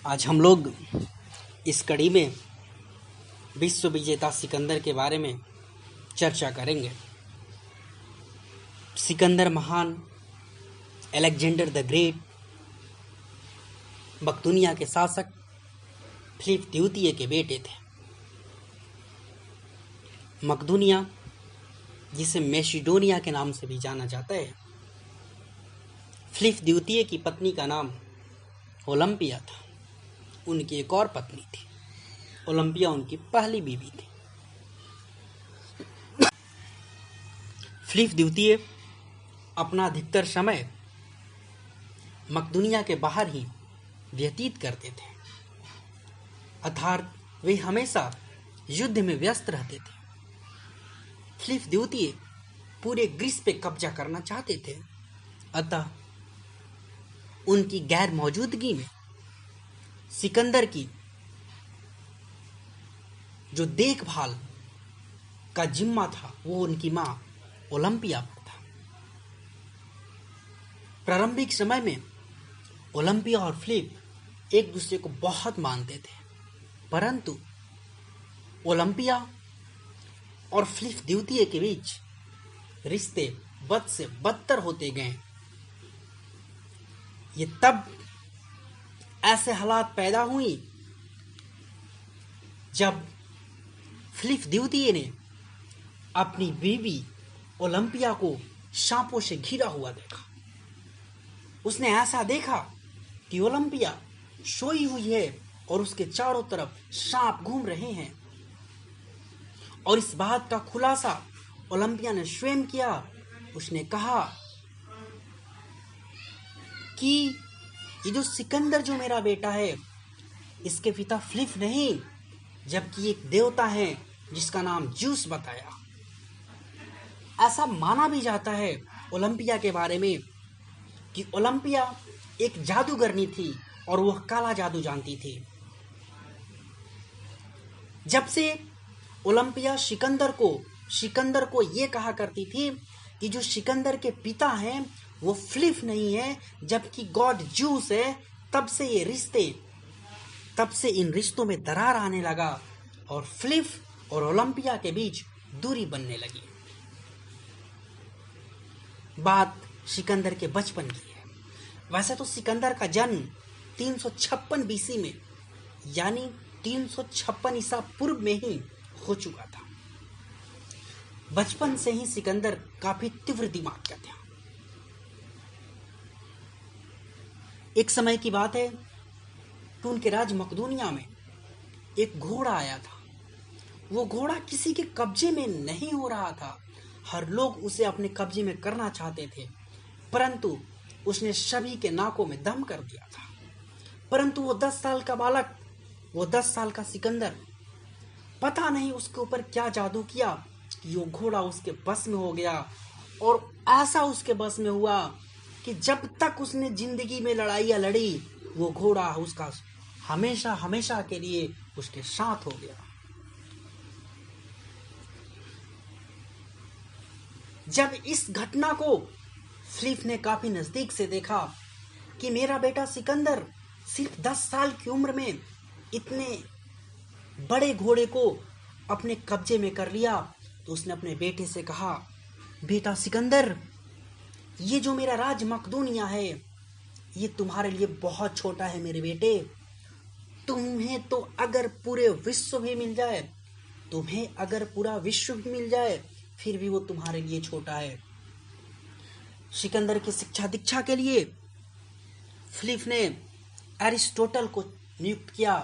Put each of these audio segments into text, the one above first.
आज हम लोग इस कड़ी में विश्व विजेता सिकंदर के बारे में चर्चा करेंगे। सिकंदर महान, अलेक्जेंडर द ग्रेट, मकदूनिया के शासक फिलिप द्वितीय के बेटे थे। मकदूनिया, जिसे मैसिडोनिया के नाम से भी जाना जाता है, फिलिप द्वितीय की पत्नी का नाम ओलंपिया था। उनकी एक और पत्नी थी। ओलंपिया उनकी पहली बीवी थी। फिलिप द्वितीय अपना अधिकतर समय मकदूनिया के बाहर ही व्यतीत करते थे, अर्थात वे हमेशा युद्ध में व्यस्त रहते थे। फिलिप द्वितीय पूरे ग्रीस पे कब्जा करना चाहते थे, अतः उनकी गैर मौजूदगी में सिकंदर की जो देखभाल का जिम्मा था वो उनकी मां ओलंपिया पर था। प्रारंभिक समय में ओलंपिया और फिलिप एक दूसरे को बहुत मानते थे, परंतु ओलंपिया और फिलिप द्वितीय के बीच रिश्ते बद से बदतर होते गए। ये तब ऐसे हालात पैदा हुई जब फिलिप द्वितीय ने अपनी बीवी ओलंपिया को सांपों से घिरा हुआ देखा। उसने ऐसा देखा कि ओलंपिया सोई हुई है और उसके चारों तरफ सांप घूम रहे हैं, और इस बात का खुलासा ओलंपिया ने स्वयं किया। उसने कहा कि ये जो सिकंदर जो मेरा बेटा है, इसके पिता फिलिप नहीं, जबकि एक देवता है जिसका नाम ज्यूस बताया। ऐसा माना भी जाता है ओलंपिया के बारे में कि ओलंपिया एक जादूगरनी थी और वह काला जादू जानती थी। जब से ओलंपिया सिकंदर को यह कहा करती थी कि जो सिकंदर के पिता हैं वो फिलिप नहीं है जबकि गॉड ज्यूस है, तब से इन रिश्तों में दरार आने लगा और फिलिप और ओलंपिया के बीच दूरी बनने लगी। बात सिकंदर के बचपन की है। वैसे तो सिकंदर का जन्म 356 बीसी में, यानी 356 ईसा पूर्व में ही हो चुका था। बचपन से ही सिकंदर काफी तीव्र दिमाग का था। एक समय की बात है कि उनके राज्य मकदूनिया में एक घोड़ा आया था। वो घोड़ा किसी के कब्जे में नहीं हो रहा था। हर लोग उसे अपने कब्जे में करना चाहते थे, परंतु उसने सभी के नाकों में दम कर दिया था। परंतु वो 10 साल का बालक, वो 10 साल का सिकंदर, पता नहीं उसके ऊपर क्या जादू किया कि वो घोड़ा उसके बस में हो गया। और ऐसा उसके बस में हुआ कि जब तक उसने जिंदगी में लड़ाइयां लड़ी, वो घोड़ा उसका हमेशा हमेशा के लिए उसके साथ हो गया। जब इस घटना को फिलिप ने काफी नजदीक से देखा कि मेरा बेटा सिकंदर सिर्फ 10 साल की उम्र में इतने बड़े घोड़े को अपने कब्जे में कर लिया, तो उसने अपने बेटे से कहा, बेटा सिकंदर, ये जो मेरा राज मकदूनिया है ये तुम्हारे लिए बहुत छोटा है मेरे बेटे। तुम्हें तो अगर पूरे विश्व भी मिल जाए, तुम्हें अगर पूरा विश्व भी मिल जाए, फिर भी वो तुम्हारे लिए छोटा है। सिकंदर की शिक्षा दीक्षा के लिए फिलिप ने एरिस्टोटल को नियुक्त किया।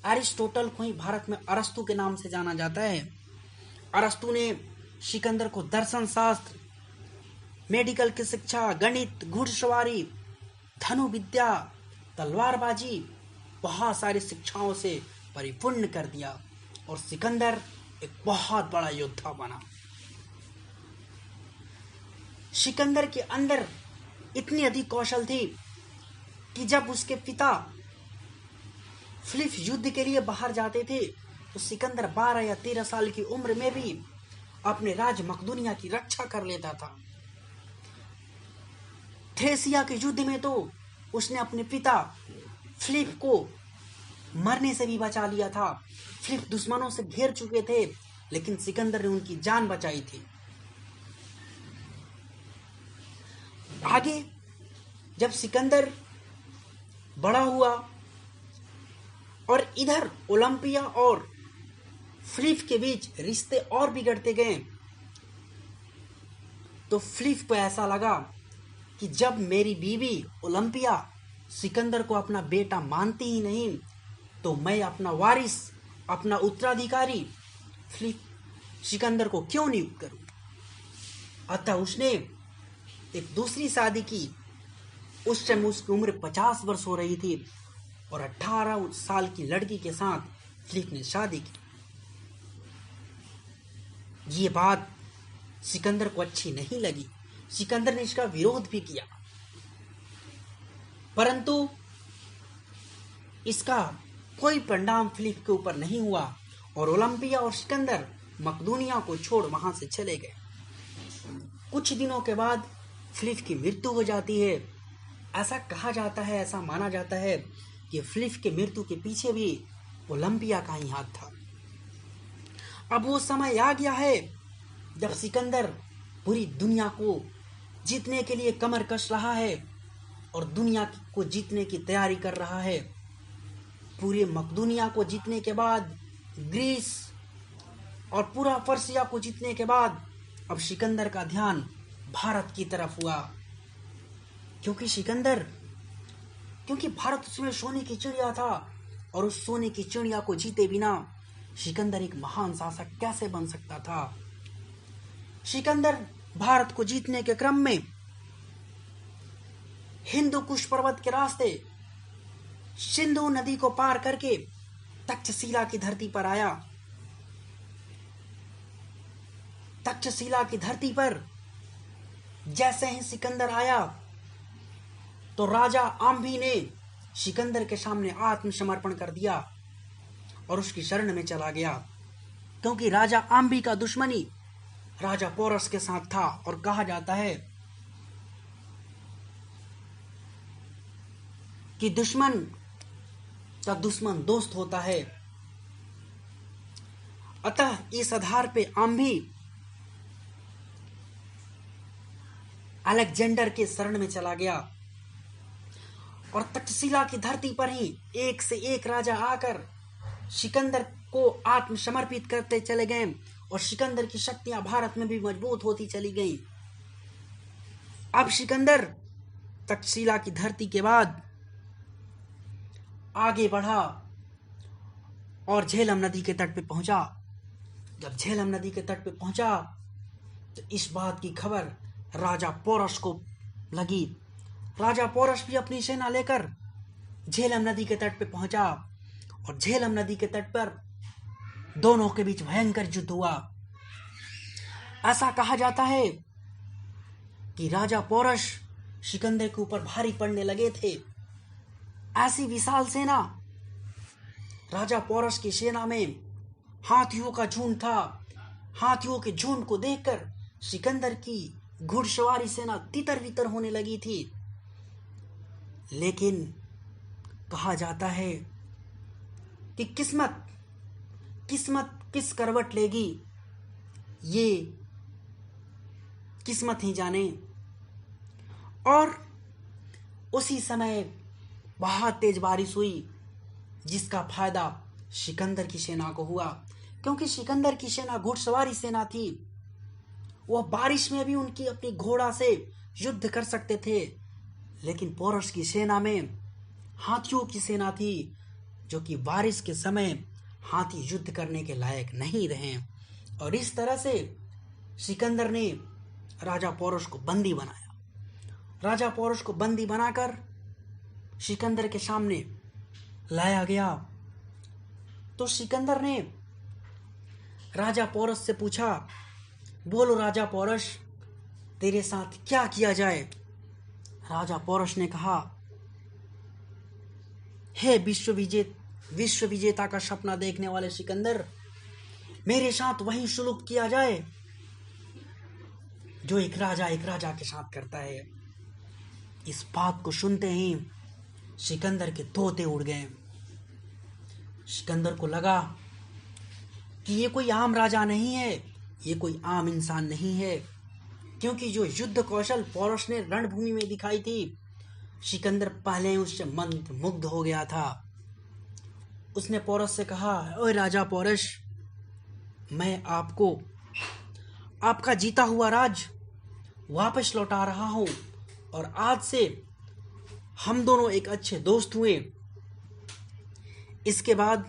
एरिस्टोटल को ही भारत में अरस्तु के नाम से जाना जाता है। अरस्तु ने सिकंदर को दर्शन शास्त्र, मेडिकल की शिक्षा, गणित, घुड़सवारी, धनुविद्या, तलवारबाजी, बहुत सारी शिक्षाओं से परिपूर्ण कर दिया और सिकंदर एक बहुत बड़ा योद्धा बना। सिकंदर के अंदर इतनी अधिक कौशल थी कि जब उसके पिता फिलिप युद्ध के लिए बाहर जाते थे तो सिकंदर 12 या 13 साल की उम्र में भी अपने राज्य मकदूनिया की रक्षा कर लेता था। थ्रेसिया के युद्ध में तो उसने अपने पिता फिलिप को मरने से भी बचा लिया था। फिलिप दुश्मनों से घेर चुके थे, लेकिन सिकंदर ने उनकी जान बचाई थी। आगे जब सिकंदर बड़ा हुआ और इधर ओलंपिया और फिलिप के बीच रिश्ते और बिगड़ते गए, तो फिलिप को ऐसा लगा कि जब मेरी बीवी ओलंपिया सिकंदर को अपना बेटा मानती ही नहीं, तो मैं अपना वारिस, अपना उत्तराधिकारी फिलिप सिकंदर को क्यों नियुक्त करूं। अतः उसने एक दूसरी शादी की। उस समय उसकी उम्र 50 वर्ष हो रही थी और 18 साल की लड़की के साथ फिलिप ने शादी की। ये बात सिकंदर को अच्छी नहीं लगी। सिकंदर ने इसका विरोध भी किया, परंतु इसका कोई परिणाम फिलिप के ऊपर नहीं हुआ और ओलंपिया और सिकंदर मकदूनिया को छोड़ वहां से चले गए। कुछ दिनों के बाद फिलिप की मृत्यु हो जाती है। ऐसा कहा जाता है, ऐसा माना जाता है कि फिलिप के मृत्यु के पीछे भी ओलंपिया का ही हाथ था। अब वो समय आ गया है जब सिकंदर पूरी दुनिया को जीतने के लिए कमर कस रहा है और दुनिया को जीतने की तैयारी कर रहा है। पूरे मकदूनिया को जीतने के बाद, ग्रीस और पूरा पर्सिया को जीतने के बाद, अब सिकंदर का ध्यान भारत की तरफ हुआ। क्योंकि भारत उसमें सोने की चिड़िया था और उस सोने की चिड़िया को जीते बिना सिकंदर एक महान शासक कैसे बन सकता था। सिकंदर भारत को जीतने के क्रम में हिंदू कुश पर्वत के रास्ते सिंधु नदी को पार करके तक्षशिला की धरती पर आया। तक्षशिला की धरती पर जैसे ही सिकंदर आया तो राजा आम्भी ने सिकंदर के सामने आत्मसमर्पण कर दिया और उसकी शरण में चला गया, क्योंकि राजा आम्भी का दुश्मनी राजा पोरस के साथ था और कहा जाता है कि दुश्मन का दुश्मन दोस्त होता है। अतः इस आधार पे आम्भी अलेक्जेंडर के शरण में चला गया और तक्षशिला की धरती पर ही एक से एक राजा आकर सिकंदर को आत्मसमर्पित करते चले गए और सिकंदर की शक्तियां भारत में भी मजबूत होती चली गईं। अब सिकंदर तक्षशिला की धरती के बाद आगे बढ़ा और झेलम नदी के तट पे पहुंचा। जब झेलम नदी के तट पे पहुंचा तो इस बात की खबर राजा पोरस को लगी। राजा पोरस भी अपनी सेना लेकर झेलम नदी के तट पे पहुंचा और झेलम नदी के तट पर दोनों के बीच भयंकर युद्ध हुआ। ऐसा कहा जाता है कि राजा पोरस सिकंदर के ऊपर भारी पड़ने लगे थे। ऐसी विशाल सेना, राजा पोरस की सेना में हाथियों का झुंड था। हाथियों के झुंड को देखकर सिकंदर की घुड़सवारी सेना तितर बितर होने लगी थी। लेकिन कहा जाता है कि किस्मत किस करवट लेगी, ये किस्मत ही जाने। और उसी समय बहुत तेज बारिश हुई, जिसका फायदा सिकंदर की सेना को हुआ, क्योंकि सिकंदर की सेना घुड़सवारी सेना थी। वह बारिश में भी उनकी अपनी घोड़ा से युद्ध कर सकते थे। लेकिन पोरस की सेना में हाथियों की सेना थी, जो कि बारिश के समय हाथी युद्ध करने के लायक नहीं रहे। और इस तरह से सिकंदर ने राजा पोरस को बंदी बनाया। राजा पोरस को बंदी बनाकर सिकंदर के सामने लाया गया। तो सिकंदर ने राजा पोरस से पूछा, बोलो राजा पोरस, तेरे साथ क्या किया जाए। राजा पोरस ने कहा, हे विश्व विजेता का सपना देखने वाले सिकंदर, मेरे साथ वही सुलूक किया जाए जो एक राजा के साथ करता है। इस बात को सुनते ही सिकंदर के तोते उड़ गए। सिकंदर को लगा कि ये कोई आम राजा नहीं है, ये कोई आम इंसान नहीं है, क्योंकि जो युद्ध कौशल पोरस ने रणभूमि में दिखाई थी, सिकंदर पहले ही उससे मंत्र मुग्ध हो गया था। उसने पोरस से कहा, ओए राजा पोरस, मैं आपको आपका जीता हुआ राज वापस लौटा रहा हूं और आज से हम दोनों एक अच्छे दोस्त हुए। इसके बाद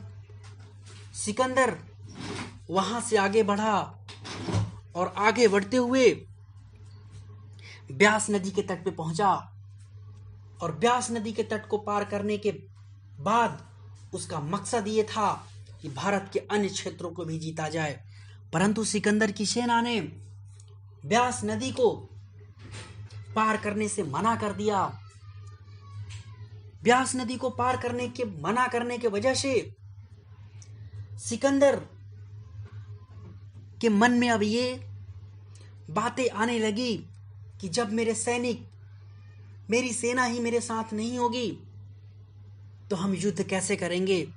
सिकंदर वहां से आगे बढ़ा और आगे बढ़ते हुए ब्यास नदी के तट पे पहुंचा और ब्यास नदी के तट को पार करने के बाद उसका मकसद ये था कि भारत के अन्य क्षेत्रों को भी जीता जाए। परंतु सिकंदर की सेना ने ब्यास नदी को पार करने से मना कर दिया। ब्यास नदी को पार करने के मना करने की वजह से सिकंदर के मन में अब ये बातें आने लगी कि जब मेरे सैनिक, मेरी सेना ही मेरे साथ नहीं होगी तो हम युद्ध कैसे करेंगे।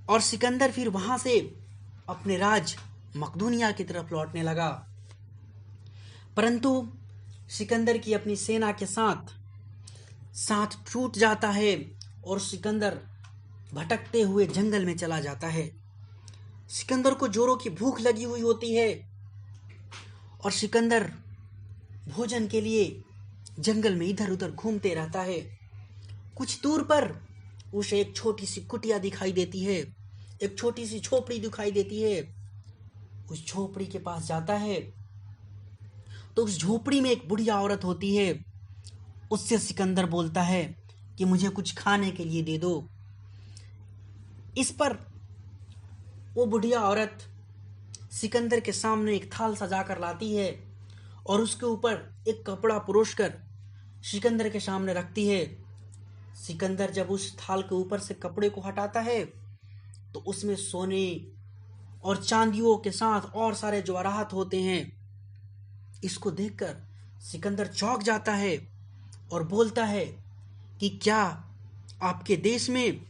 और सिकंदर फिर वहां से अपने राज मकदूनिया की तरफ लौटने लगा। परंतु सिकंदर की अपनी सेना के साथ टूट जाता है और सिकंदर भटकते हुए जंगल में चला जाता है। सिकंदर को जोरों की भूख लगी हुई होती है और सिकंदर भोजन के लिए जंगल में इधर उधर घूमते रहता है। कुछ दूर पर उसे एक छोटी सी कुटिया दिखाई देती है, एक छोटी सी झोपड़ी दिखाई देती है। उस झोपड़ी के पास जाता है तो उस झोपड़ी में एक बुढ़िया औरत होती है। उससे सिकंदर बोलता है कि मुझे कुछ खाने के लिए दे दो। इस पर वो बुढ़िया औरत सिकंदर के सामने एक थाल सजाकर लाती है और उसके ऊपर एक कपड़ा परोसकर सिकंदर के सामने रखती है। सिकंदर जब उस थाल के ऊपर से कपड़े को हटाता है तो उसमें सोने और चांदियों के साथ और सारे जवाहरात होते हैं। इसको देखकर सिकंदर चौंक जाता है और बोलता है कि क्या आपके देश में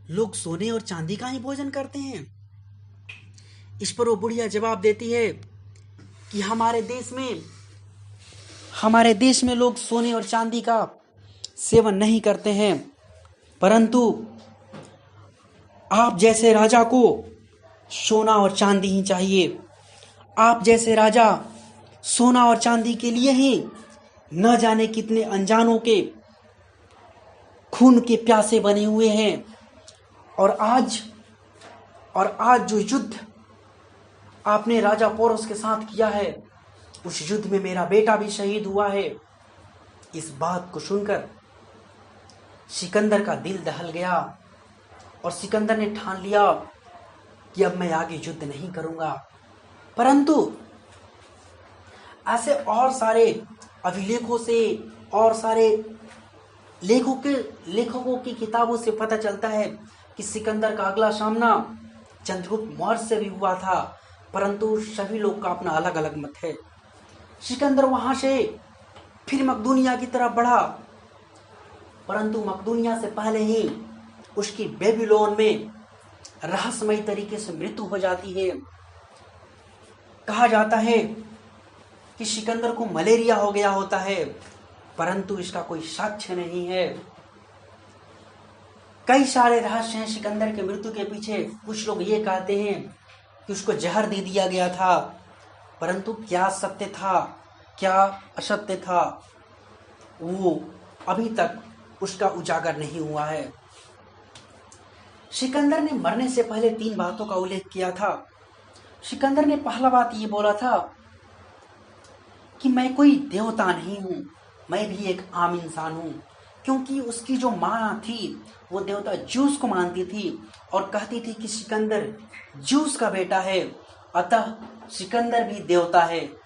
लोग सोने और चांदी का ही भोजन करते हैं। इस पर वो बुढ़िया जवाब देती है कि हमारे देश में लोग सोने और चांदी का सेवन नहीं करते हैं, परंतु आप जैसे राजा को सोना और चांदी ही चाहिए। आप जैसे राजा सोना और चांदी के लिए ही न जाने कितने अनजानों के खून के प्यासे बने हुए हैं। और आज जो युद्ध आपने राजा पोरस के साथ किया है, उस युद्ध में मेरा बेटा भी शहीद हुआ है। इस बात को सुनकर सिकंदर का दिल दहल गया और सिकंदर ने ठान लिया कि अब मैं आगे युद्ध नहीं करूंगा। परंतु ऐसे और सारे अभिलेखों से और सारे लेखकों की किताबों से पता चलता है कि सिकंदर का अगला सामना चंद्रगुप्त मौर्य से भी हुआ था, परंतु सभी लोग का अपना अलग अलग मत है। सिकंदर वहां से फिर मकदूनिया की तरफ बढ़ा, परंतु मकदूनिया से पहले ही उसकी बेबीलोन में रहस्यमयी तरीके से मृत्यु हो जाती है। कहा जाता है कि सिकंदर को मलेरिया हो गया होता है, परंतु इसका कोई साक्ष्य नहीं है। कई सारे रहस्य हैं सिकंदर के मृत्यु के पीछे। कुछ लोग ये कहते हैं कि उसको जहर दे दिया गया था, परंतु क्या सत्य था क्या असत्य था वो अभी तक उसका उजागर नहीं हुआ है। सिकंदर ने मरने से पहले 3 बातों का उल्लेख किया था। सिकंदर ने पहला बात ये बोला था कि मैं कोई देवता नहीं हूं, मैं भी एक आम इंसान हूं, क्योंकि उसकी जो माँ थी वो देवता ज्यूस को मानती थी और कहती थी कि सिकंदर ज्यूस का बेटा है, अतः सिकंदर भी देवता है।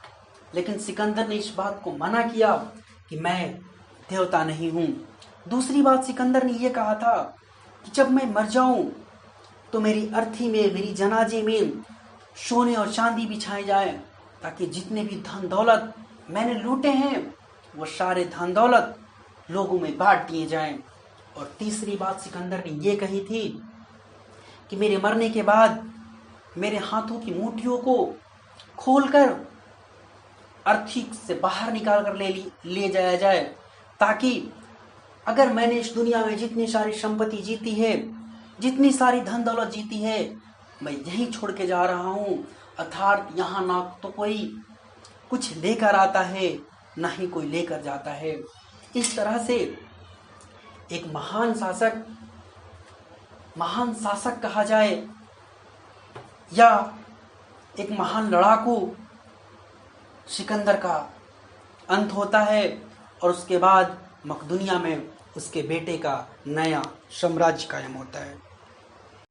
लेकिन सिकंदर ने इस बात को मना किया कि मैं देवता नहीं हूं। दूसरी बात सिकंदर ने यह कहा था कि जब मैं मर जाऊं तो मेरी अर्थी में, मेरी जनाजे में सोने और चांदी बिछाए जाए, ताकि जितने भी धन दौलत मैंने लूटे हैं वो सारे धन दौलत लोगों में बांट दिए जाएं। और तीसरी बात सिकंदर ने ये कही थी कि मेरे मरने के बाद मेरे हाथों की मुट्ठियों को खोलकर अर्थी से बाहर निकाल कर ले जाया जाए, ताकि अगर मैंने इस दुनिया में जितनी सारी संपत्ति जीती है, जितनी सारी धन दौलत जीती है, मैं यहीं छोड़ के जा रहा हूँ। अर्थात यहाँ ना तो कोई कुछ लेकर आता है, ना ही कोई लेकर जाता है। इस तरह से एक महान शासक कहा जाए या एक महान लड़ाकू सिकंदर का अंत होता है, और उसके बाद मकदूनिया में उसके बेटे का नया साम्राज्य कायम होता है।